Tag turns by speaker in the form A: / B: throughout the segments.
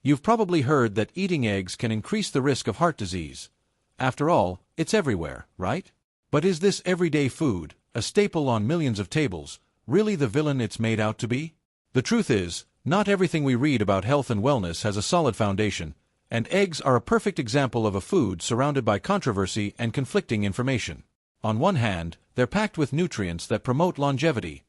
A: You've probably heard that eating eggs can increase the risk of heart disease. After all, it's everywhere, right? But is this everyday food, a staple on millions of tables, really the villain it's made out to be? The truth is, not everything we read about health and wellness has a solid foundation, and eggs are a perfect example of a food surrounded by controversy and conflicting information. On one hand, they're packed with nutrients that promote longevity.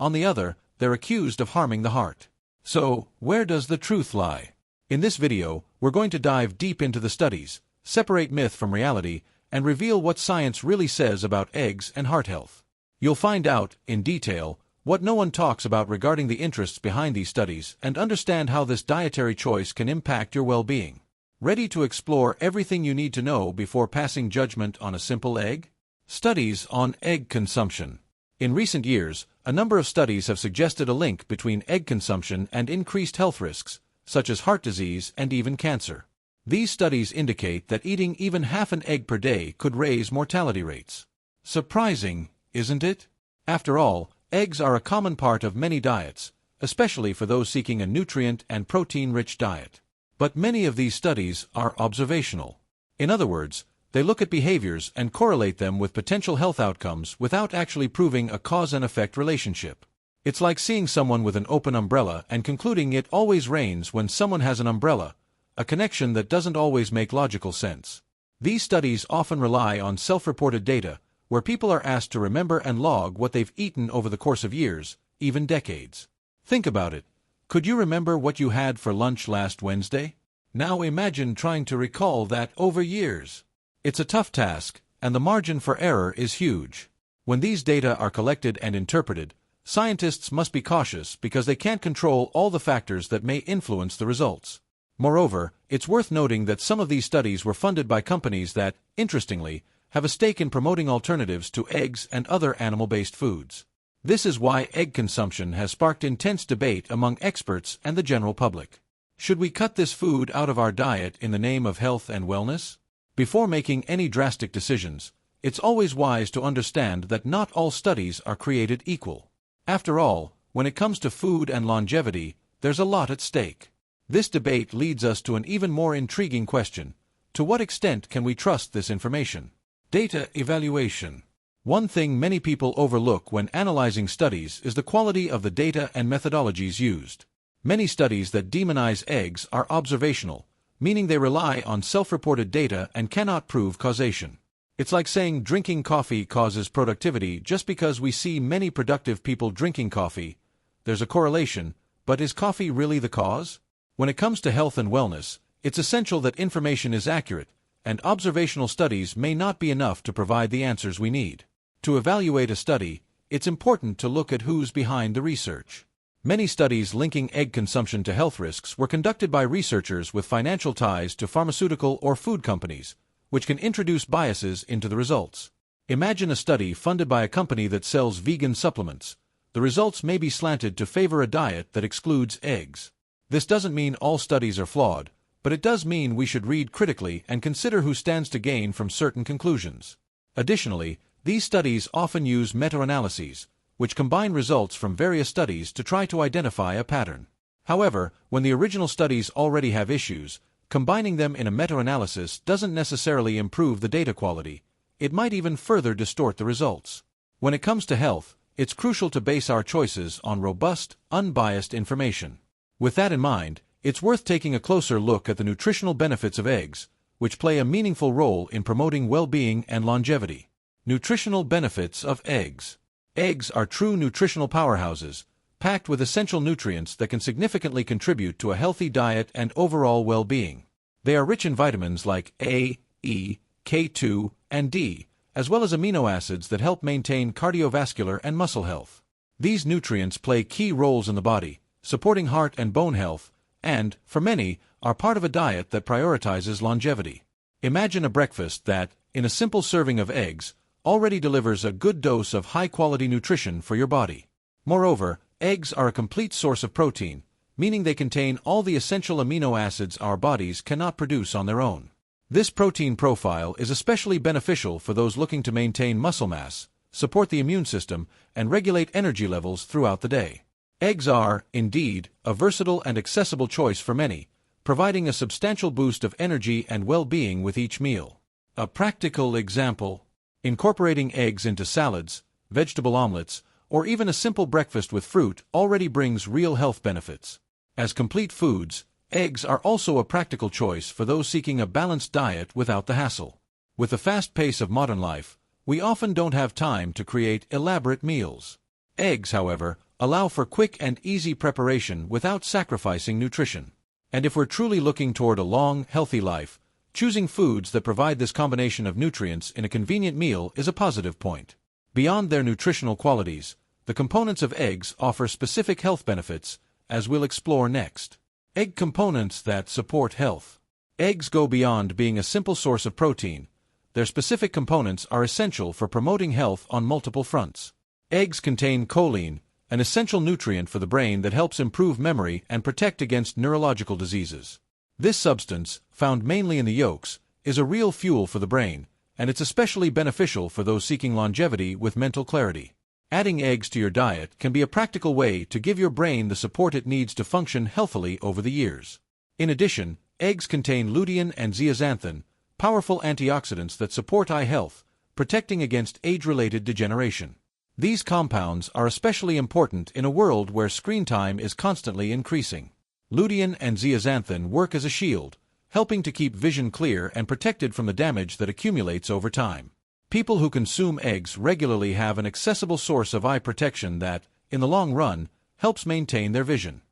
A: On the other, they're accused of harming the heart. So, where does the truth lie? In this video, we're going to dive deep into the studies, separate myth from reality, and reveal what science really says about eggs and heart health. You'll find out, in detail, what no one talks about regarding the interests behind these studies and understand how this dietary choice can impact your well-being. Ready to explore everything you need to know before passing judgment on a simple egg? Studies on egg consumption. In recent years, a number of studies have suggested a link between egg consumption and increased health risks, such as heart disease and even cancer. These studies indicate that eating even half an egg per day could raise mortality rates. Surprising, isn't it? After all, eggs are a common part of many diets, especially for those seeking a nutrient and protein-rich diet. But many of these studies are observational. In other words, they look at behaviors and correlate them with potential health outcomes without actually proving a cause and effect relationship. It's like seeing someone with an open umbrella and concluding it always rains when someone has an umbrella, a connection that doesn't always make logical sense. These studies often rely on self-reported data, where people are asked to remember and log what they've eaten over the course of years, even decades. Think about it. Could you remember what you had for lunch last Wednesday? Now imagine trying to recall that over years. It's a tough task, and the margin for error is huge. When these data are collected and interpreted, scientists must be cautious because they can't control all the factors that may influence the results. Moreover, it's worth noting that some of these studies were funded by companies that, interestingly, have a stake in promoting alternatives to eggs and other animal-based foods. This is why egg consumption has sparked intense debate among experts and the general public. Should we cut this food out of our diet in the name of health and wellness? Before making any drastic decisions, it's always wise to understand that not all studies are created equal. After all, when it comes to food and longevity, there's a lot at stake. This debate leads us to an even more intriguing question. To what extent can we trust this information? Data evaluation. One thing many people overlook when analyzing studies is the quality of the data and methodologies used. Many studies that demonize eggs are observational, meaning they rely on self-reported data and cannot prove causation. It's like saying drinking coffee causes productivity just because we see many productive people drinking coffee. There's a correlation, but is coffee really the cause? When it comes to health and wellness, it's essential that information is accurate, and observational studies may not be enough to provide the answers we need. To evaluate a study, it's important to look at who's behind the research. Many studies linking egg consumption to health risks were conducted by researchers with financial ties to pharmaceutical or food companies, which can introduce biases into the results. Imagine a study funded by a company that sells vegan supplements. The results may be slanted to favor a diet that excludes eggs. This doesn't mean all studies are flawed, but it does mean we should read critically and consider who stands to gain from certain conclusions. Additionally, these studies often use meta-analyses, which combine results from various studies to try to identify a pattern. However, when the original studies already have issues, combining them in a meta-analysis doesn't necessarily improve the data quality. It might even further distort the results. When it comes to health, it's crucial to base our choices on robust, unbiased information. With that in mind, it's worth taking a closer look at the nutritional benefits of eggs, which play a meaningful role in promoting well-being and longevity. Nutritional benefits of eggs. Eggs are true nutritional powerhouses, packed with essential nutrients that can significantly contribute to a healthy diet and overall well-being. They are rich in vitamins like A, E, K2, and D, as well as amino acids that help maintain cardiovascular and muscle health. These nutrients play key roles in the body, supporting heart and bone health, and, for many, are part of a diet that prioritizes longevity. Imagine a breakfast that, in a simple serving of eggs, already delivers a good dose of high-quality nutrition for your body. Moreover, eggs are a complete source of protein, meaning they contain all the essential amino acids our bodies cannot produce on their own. This protein profile is especially beneficial for those looking to maintain muscle mass, support the immune system, and regulate energy levels throughout the day. Eggs are, indeed, a versatile and accessible choice for many, providing a substantial boost of energy and well-being with each meal. A practical example: incorporating eggs into salads, vegetable omelets, or even a simple breakfast with fruit already brings real health benefits. As complete foods, eggs are also a practical choice for those seeking a balanced diet without the hassle. With the fast pace of modern life, we often don't have time to create elaborate meals. Eggs, however, allow for quick and easy preparation without sacrificing nutrition. And if we're truly looking toward a long, healthy life, choosing foods that provide this combination of nutrients in a convenient meal is a positive point. Beyond their nutritional qualities, the components of eggs offer specific health benefits, as we'll explore next. Egg components that support health. Eggs go beyond being a simple source of protein. Their specific components are essential for promoting health on multiple fronts. Eggs contain choline, an essential nutrient for the brain that helps improve memory and protect against neurological diseases. This substance, found mainly in the yolks, is a real fuel for the brain, and it's especially beneficial for those seeking longevity with mental clarity. Adding eggs to your diet can be a practical way to give your brain the support it needs to function healthily over the years. In addition, eggs contain lutein and zeaxanthin, powerful antioxidants that support eye health, protecting against age-related degeneration. These compounds are especially important in a world where screen time is constantly increasing. Lutein and zeaxanthin work as a shield, helping to keep vision clear and protected from the damage that accumulates over time. People who consume eggs regularly have an accessible source of eye protection that, in the long run, helps maintain their vision.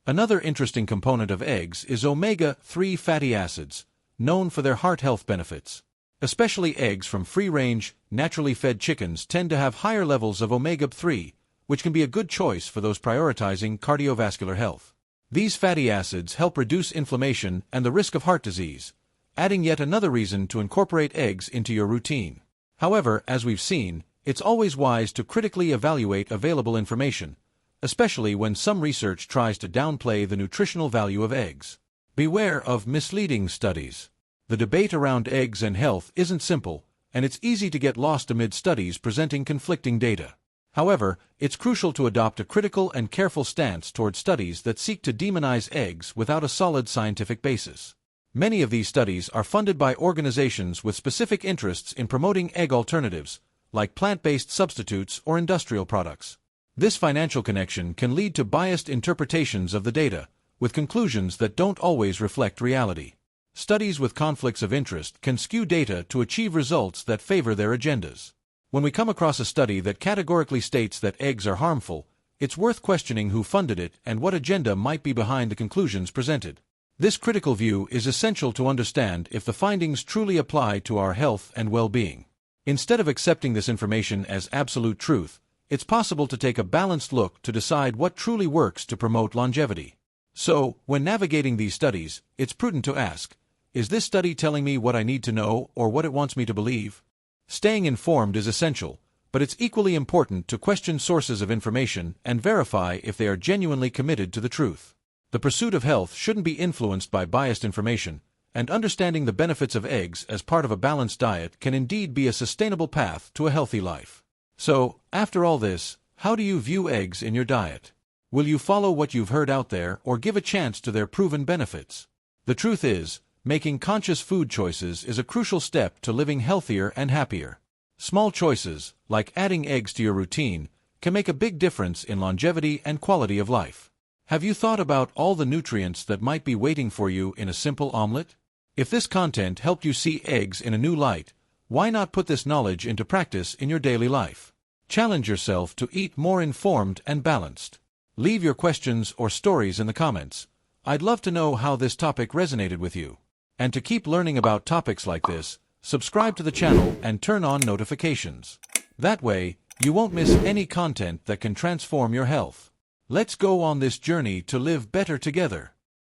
A: Another interesting component of eggs is omega-3 fatty acids, known for their heart health benefits. Especially eggs from free-range, naturally fed chickens tend to have higher levels of omega-3, which can be a good choice for those prioritizing cardiovascular health. These fatty acids help reduce inflammation and the risk of heart disease, adding yet another reason to incorporate eggs into your routine. However, as we've seen, it's always wise to critically evaluate available information, especially when some research tries to downplay the nutritional value of eggs. Beware of misleading studies. The debate around eggs and health isn't simple, and it's easy to get lost amid studies presenting conflicting data. However, it's crucial to adopt a critical and careful stance toward studies that seek to demonize eggs without a solid scientific basis. Many of these studies are funded by organizations with specific interests in promoting egg alternatives, like plant-based substitutes or industrial products. This financial connection can lead to biased interpretations of the data, with conclusions that don't always reflect reality. Studies with conflicts of interest can skew data to achieve results that favor their agendas. When we come across a study that categorically states that eggs are harmful, it's worth questioning who funded it and what agenda might be behind the conclusions presented. This critical view is essential to understand if the findings truly apply to our health and well-being. Instead of accepting this information as absolute truth, it's possible to take a balanced look to decide what truly works to promote longevity. So, when navigating these studies, it's prudent to ask, is this study telling me what I need to know or what it wants me to believe? Staying informed is essential, but it's equally important to question sources of information and verify if they are genuinely committed to the truth. The pursuit of health shouldn't be influenced by biased information, and understanding the benefits of eggs as part of a balanced diet can indeed be a sustainable path to a healthy life. So, after all this, how do you view eggs in your diet? Will you follow what you've heard out there or give a chance to their proven benefits? The truth is, making conscious food choices is a crucial step to living healthier and happier. Small choices, like adding eggs to your routine, can make a big difference in longevity and quality of life. Have you thought about all the nutrients that might be waiting for you in a simple omelet? If this content helped you see eggs in a new light, why not put this knowledge into practice in your daily life? Challenge yourself to eat more informed and balanced. Leave your questions or stories in the comments. I'd love to know how this topic resonated with you. And to keep learning about topics like this, subscribe to the channel and turn on notifications. That way, you won't miss any content that can transform your health. Let's go on this journey to live better together.